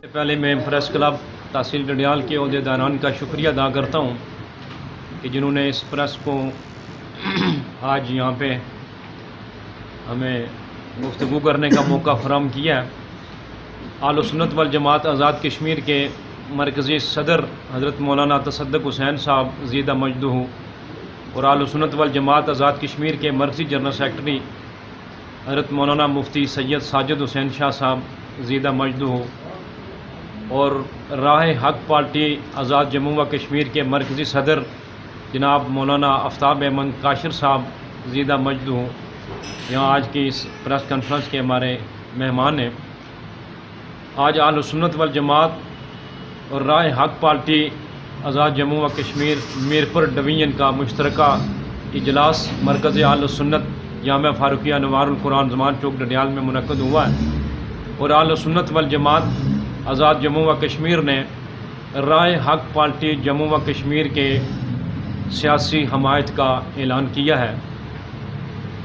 पहले मैं press club तहसील डडियाल के अहदेदारान का शुक्रिया अदा करता हूँ कि जिन्होंने इस प्रेस को आज यहाँ पे हमें गुफ्तगू करने का मौका फराहम किया है। आले सुन्नत वल जमात आज़ाद कश्मीर के मरकज़ी सदर हज़रत मौलाना तसद्दुक़ हुसैन साहब ज़ीदा मजदूह और आले सुन्नत वल जमात आज़ाद कश्मीर के मरकज़ी जनरल सेक्रेटरी हज़रत मौलाना मुफ्ती सैयद साजिद हुसैन शाह साहब ज़ीदा मजदूह और राह हक पार्टी आज़ाद जम्मू व कश्मीर के मरकज़ी सदर जनाब मौलाना आफ्ताब अहमद काशिर साहब ज़ीदा मजदूह यहाँ आज की इस प्रेस कॉन्फ्रेंस के हमारे मेहमान हैं। आज आले सुन्नत वल जमात और राह हक पार्टी आज़ाद जम्मू व कश्मीर मीरपुर डिवीज़न का मुश्तरका इजलास मरकज़ आले सुन्नत जामिया फारूकिया नवारुल कुरान ज़मान चौक डडियाल में मुनक़्क़द हुआ है और आले सुन्नत वल जमात आज़ाद जम्मू व कश्मीर ने राह हक पार्टी जम्मू व कश्मीर के सियासी हमायत का ऐलान किया है।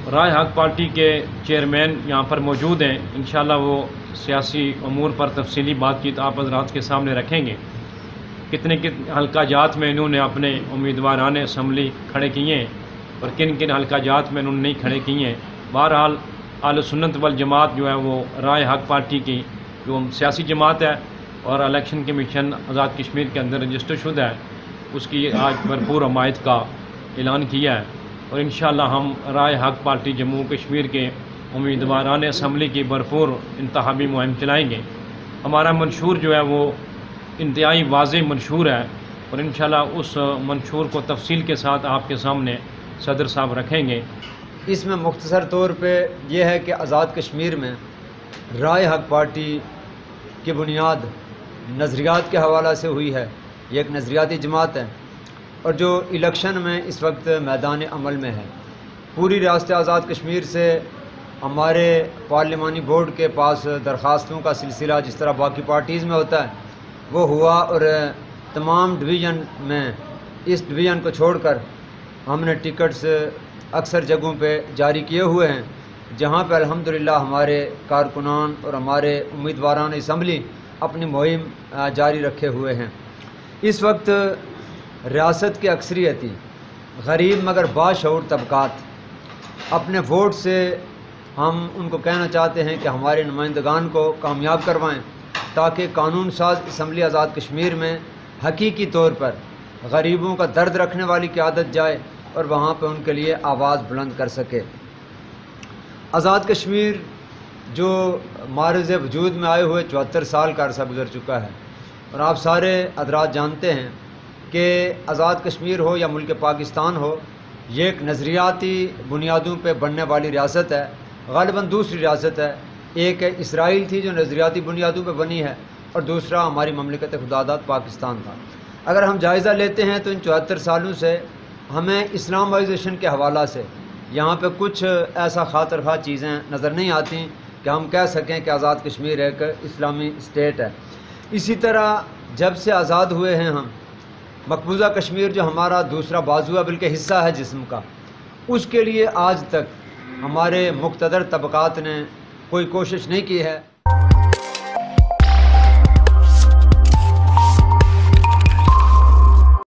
राह हक पार्टी के चेयरमैन यहाँ पर मौजूद हैं, इंशाअल्लाह वो सियासी अमूर पर तफसीली बातचीत आप हज़रात के सामने रखेंगे। कितने हल्का जात में इन्होंने अपने उम्मीदवारान असम्बली खड़े किए हैं और किन किन हल्का जात में इन्होंने नहीं खड़े किए हैं। बहरहाल आले सुन्नत वल जमात जो है वो राह हक पार्टी की जो सियासी जमात है और इलेक्शन कमीशन आज़ाद कश्मीर के अंदर रजिस्टर शुदा है, उसकी आज भरपूर हमायत का ऐलान किया है और इंशाअल्लाह हम राह हक पार्टी जम्मू कश्मीर के उम्मीदवारान असम्बली की भरपूर इंतखाबी मुहिम चलाएँगे। हमारा मंशूर जो है वो इंतहाई वाज़ेह मंशूर है और इंशाअल्लाह उस मंशूर को तफसील के साथ आपके सामने सदर साहब रखेंगे। इसमें मुख्तसर तौर पे ये है कि आज़ाद कश्मीर में राह हक पार्टी की बुनियाद नज़रियात के हवाला से हुई है। ये एक नज़रियाती जमात है और जो इलेक्शन में इस वक्त मैदान अमल में है। पूरी रियासत आज़ाद कश्मीर से हमारे पार्लिमानी बोर्ड के पास दरख्वास्तों का सिलसिला जिस तरह बाकी पार्टीज़ में होता है वो हुआ और तमाम डिवीज़न में इस डिवीज़न को छोड़कर हमने टिकट्स अक्सर जगहों पे जारी किए हुए हैं, जहाँ पे अल्हम्दुलिल्लाह हमारे कारकुनान और हमारे उम्मीदवारान असम्बली अपनी मुहिम जारी रखे हुए हैं। इस वक्त रियासत के अक्सरियती गरीब मगर बाशऊर तबकात अपने वोट से हम उनको कहना चाहते हैं कि हमारे नुमाइंदगान को कामयाब करवाएं ताकि कानून साज असम्बली आज़ाद कश्मीर में हकीकी तौर पर गरीबों का दर्द रखने वाली क़यादत जाए और वहाँ पर उनके लिए आवाज़ बुलंद कर सके। आज़ाद कश्मीर जो मारज़ वजूद में आए हुए 74 साल का अरसा गुजर चुका है और आप सारे हज़रात जानते हैं कि आज़ाद कश्मीर हो या मुल्क पाकिस्तान हो, ये एक नज़रियाती बुनियादों पे बनने वाली रियासत है। ग़ालिबन दूसरी रियासत है, एक है इसराइल थी जो नज़रियाती बुनियादों पे बनी है और दूसरा हमारी ममलिकत खुदादाद पाकिस्तान था। अगर हम जायज़ा लेते हैं तो इन 74 सालों से हमें इस्लामाइजेशन के हवाला से यहाँ पे कुछ ऐसा खातिर खा चीज़ें नज़र नहीं आती कि हम कह सकें कि आज़ाद कश्मीर एक इस्लामी स्टेट है। इसी तरह जब से आज़ाद हुए हैं हम, मकबूजा कश्मीर जो हमारा दूसरा बाजू है बल्कि हिस्सा है जिस्म का, उसके लिए आज तक हमारे मुक़्तदर तबक़ात ने कोई कोशिश नहीं की है।